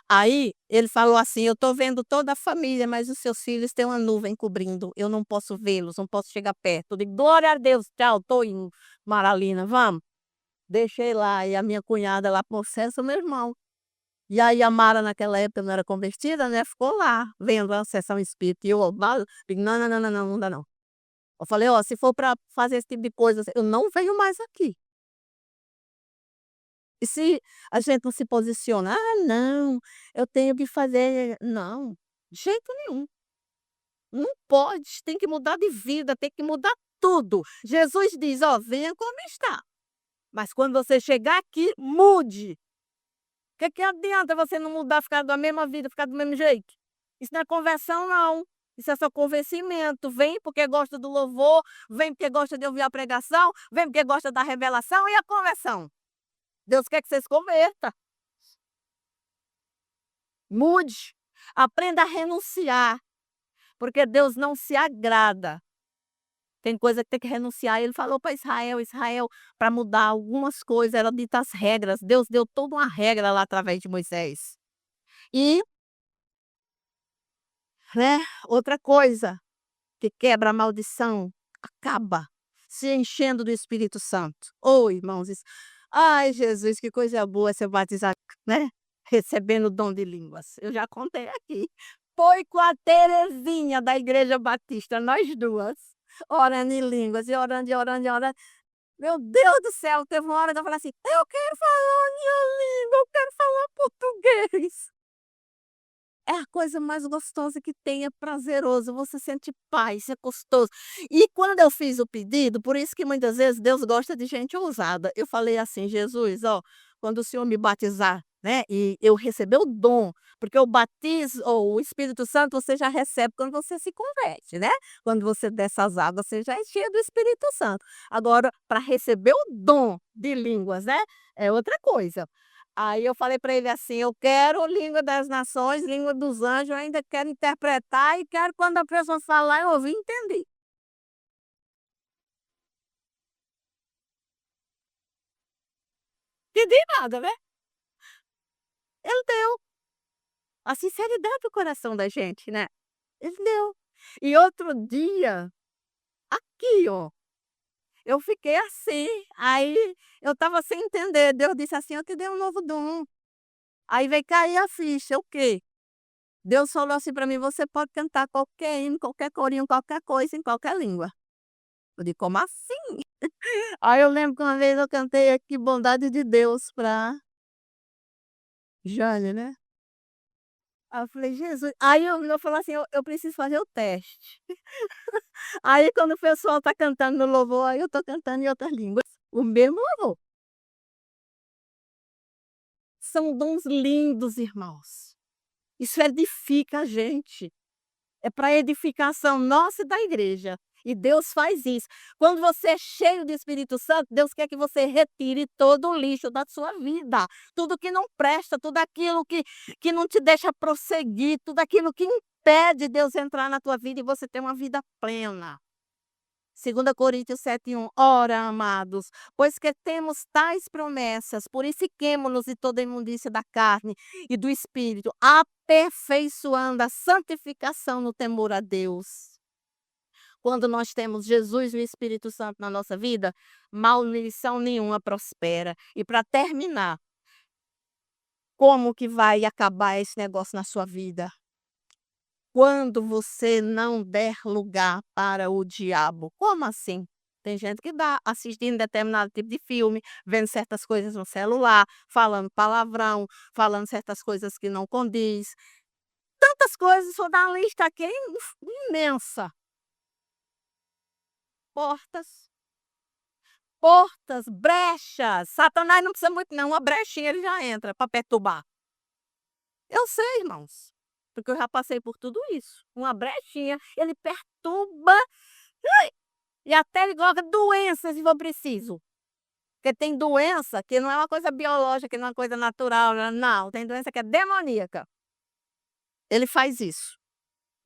Aí ele falou assim: "Eu estou vendo toda a família, mas os seus filhos têm uma nuvem cobrindo, eu não posso vê-los, não posso chegar perto." Eu digo: "Glória a Deus, tchau, estou indo, Maralina, vamos." Deixei lá, e a minha cunhada lá processa o meu irmão. E aí a Mara naquela época não era convertida, né, ficou lá vendo a sessão espírita, e eu digo: "Não, não, não, não, não, não dá não." Eu falei: "Ó, se for para fazer esse tipo de coisa, eu não venho mais aqui." E se a gente não se posiciona: "Ah, não, eu tenho que fazer", não, de jeito nenhum. Não pode, tem que mudar de vida, tem que mudar tudo. Jesus diz: "Ó, venha como está, mas quando você chegar aqui, mude." Que adianta você não mudar, ficar da mesma vida, ficar do mesmo jeito? Isso não é conversão não, isso é só convencimento. Vem porque gosta do louvor, vem porque gosta de ouvir a pregação, vem porque gosta da revelação, e a conversão? Deus quer que você se converta. Mude, aprenda a renunciar, porque Deus não se agrada. Tem coisa que tem que renunciar. Ele falou para Israel: Israel, para mudar algumas coisas, era dita as regras. Deus deu toda uma regra lá através de Moisés. E, né, outra coisa que quebra a maldição, acaba se enchendo do Espírito Santo. Oh, irmãos, isso, ai, Jesus, que coisa boa ser batizado, né, recebendo o dom de línguas. Eu já contei aqui. Foi com a Terezinha da Igreja Batista, nós duas, orando em línguas, e orando, e orando, e orando. Meu Deus do céu, teve uma hora que eu falei assim: "Eu quero falar minha língua, eu quero falar português." É a coisa mais gostosa que tem, é prazeroso, você sente paz, é gostoso. E quando eu fiz o pedido, por isso que muitas vezes Deus gosta de gente ousada, eu falei assim: "Jesus, ó, quando o Senhor me batizar, né, e eu receber o dom", porque o batismo ou o Espírito Santo você já recebe quando você se converte, né, quando você desce as águas, você já é cheio do Espírito Santo. Agora, para receber o dom de línguas, né, é outra coisa. Aí eu falei para ele assim: "Eu quero língua das nações, língua dos anjos, eu ainda quero interpretar, e quero quando a pessoa falar eu ouvir e entendi." Entendi nada, né. Ele deu a sinceridade do coração da gente, né. Ele deu. E outro dia, aqui ó, eu fiquei assim, aí eu estava sem entender, Deus disse assim: "Eu te dei um novo dom." Aí veio cair a ficha, o quê? Deus falou assim para mim: "Você pode cantar qualquer hino, qualquer corinho, qualquer coisa, em qualquer língua." Eu digo: "Como assim?" Aí eu lembro que uma vez eu cantei aqui "Bondade de Deus" pra Jane, né. Aí eu falei: "Jesus", aí o menino falou assim: "Eu preciso fazer o teste." Aí quando o pessoal tá cantando no louvor, aí eu tô cantando em outras línguas, o mesmo louvor. São dons lindos, irmãos. Isso edifica a gente. É para edificação nossa e da igreja. E Deus faz isso. Quando você é cheio do Espírito Santo, Deus quer que você retire todo o lixo da sua vida, tudo que não presta, tudo aquilo que não te deixa prosseguir, tudo aquilo que impede Deus entrar na tua vida e você ter uma vida plena. 2 Coríntios 7:1. Ora, amados, pois que temos tais promessas, purifiquemo-nos de toda imundícia da carne e do espírito, aperfeiçoando a santificação no temor a Deus. Quando nós temos Jesus e o Espírito Santo na nossa vida, maldição nenhuma prospera. E para terminar, como que vai acabar esse negócio na sua vida? Quando você não der lugar para o diabo. Como assim? Tem gente que dá, assistindo determinado tipo de filme, vendo certas coisas no celular, falando palavrão, falando certas coisas que não condiz. Tantas coisas, vou dar uma lista aqui imensa. Portas, portas, brechas. Satanás não precisa muito não, uma brechinha ele já entra para perturbar. Eu sei, irmãos, porque eu já passei por tudo isso. Uma brechinha, ele perturba. E até ele coloca doenças se for preciso. Porque tem doença que não é uma coisa biológica, que não é uma coisa natural, não. Tem doença que é demoníaca. Ele faz isso.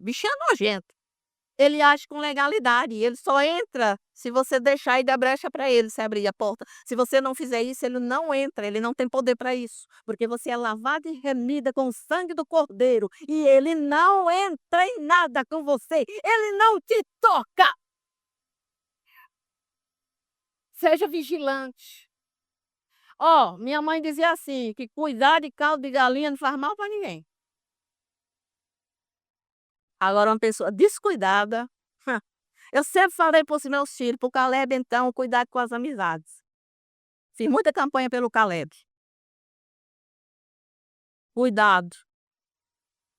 O bicho é nojento. Ele age com legalidade. Ele só entra se você deixar e dar brecha para ele, se abrir a porta. Se você não fizer isso, ele não entra. Ele não tem poder para isso. Porque você é lavada e remida com o sangue do Cordeiro. E ele não entra em nada com você. Ele não te toca. Seja vigilante. Ó, minha mãe dizia assim, que cuidar de caldo de galinha não faz mal para ninguém. Agora uma pessoa descuidada, eu sempre falei para os meus filhos, para o Caleb então, cuidado com as amizades. Fiz muita campanha pelo Caleb. Cuidado,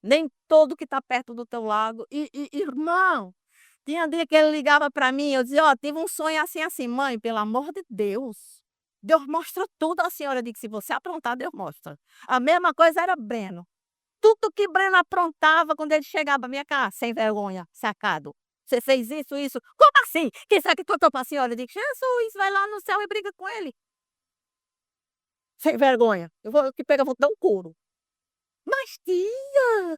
nem todo que está perto do teu lado irmão, tinha dia que ele ligava para mim, eu dizia: "Ó, tive um sonho assim, assim". "Mãe, pelo amor de Deus, Deus mostra tudo à senhora", eu digo: "Se você aprontar, Deus mostra". A mesma coisa era Breno. Tudo que Breno aprontava quando ele chegava: "Minha cá, sem vergonha, sacado. Você fez isso, isso". "Como assim? Quem sabe que contou pra senhora?" Eu digo: "Jesus, vai lá no céu e briga com ele. Sem vergonha. Eu vou que pega, vou te dar um couro". "Mas tia,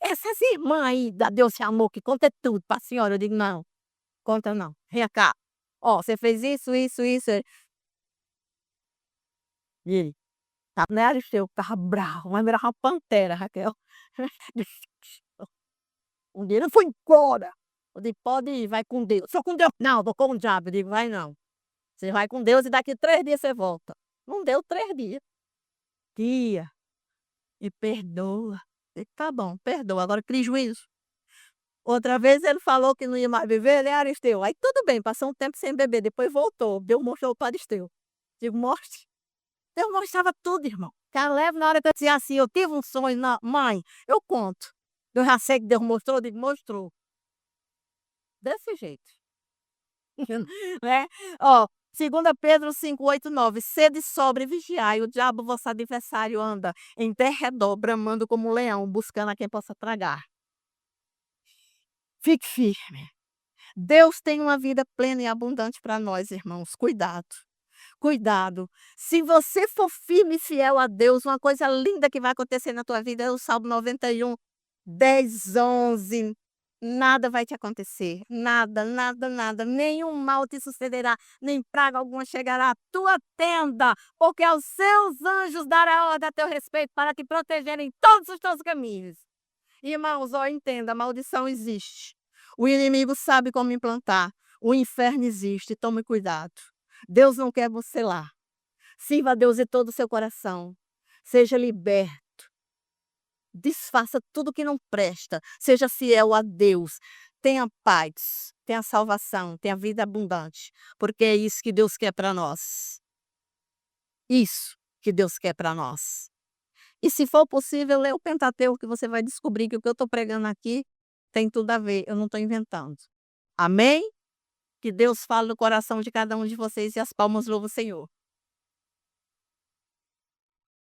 essas irmãs aí da Deus e Amor que conta tudo pra senhora", eu digo: "Não, conta não. Venha cá. Ó, você fez isso, isso, isso". E ele: "Tá, né, Aristeu?" Estava bravo, mas virava uma pantera, Raquel. Um dia ele foi embora. Eu digo: "Pode ir, vai com Deus". "Sou com Deus não, vou com o diabo". Eu digo: "Vai não, você vai com Deus e daqui 3 dias você volta". Não deu 3 dias. "Tia, me perdoa". Eu digo: "Tá bom, perdoa, agora crie juízo". Outra vez ele falou que não ia mais beber, né, Aristeu? Aí tudo bem, passou um tempo sem beber, depois voltou, Deus mostrou para Aristeu. Digo: "Mostre". Deus mostrava tudo, irmão. Caleb, na hora que eu dizia assim: "Eu tive um sonho, na mãe", eu conto. Eu já sei que Deus mostrou, eu digo: "Mostrou". Desse jeito. Né. Ó, 2 Pedro 5:8-9, sede sóbria e vigiai, o diabo vosso adversário anda em derredor, bramando como um leão, buscando a quem possa tragar. Fique firme. Deus tem uma vida plena e abundante para nós, irmãos, cuidado. Cuidado. Se você for firme e fiel a Deus, uma coisa linda que vai acontecer na tua vida é o Salmo 91, 10, 11. Nada vai te acontecer, nada, nada, nada, nenhum mal te sucederá, nem praga alguma chegará à tua tenda, porque aos seus anjos dará ordem a teu respeito para te protegerem em todos os teus caminhos. Irmãos, ó, entenda, a maldição existe. O inimigo sabe como implantar. O inferno existe, tome cuidado. Deus não quer você lá. Sirva a Deus de todo o seu coração. Seja liberto. Desfaça tudo que não presta. Seja fiel a Deus. Tenha paz, tenha salvação, tenha vida abundante. Porque é isso que Deus quer para nós. Isso que Deus quer para nós. E se for possível, lê o Pentateuco que você vai descobrir que o que eu estou pregando aqui tem tudo a ver, eu não estou inventando. Amém? Que Deus fale no coração de cada um de vocês e as palmas louvam o Senhor.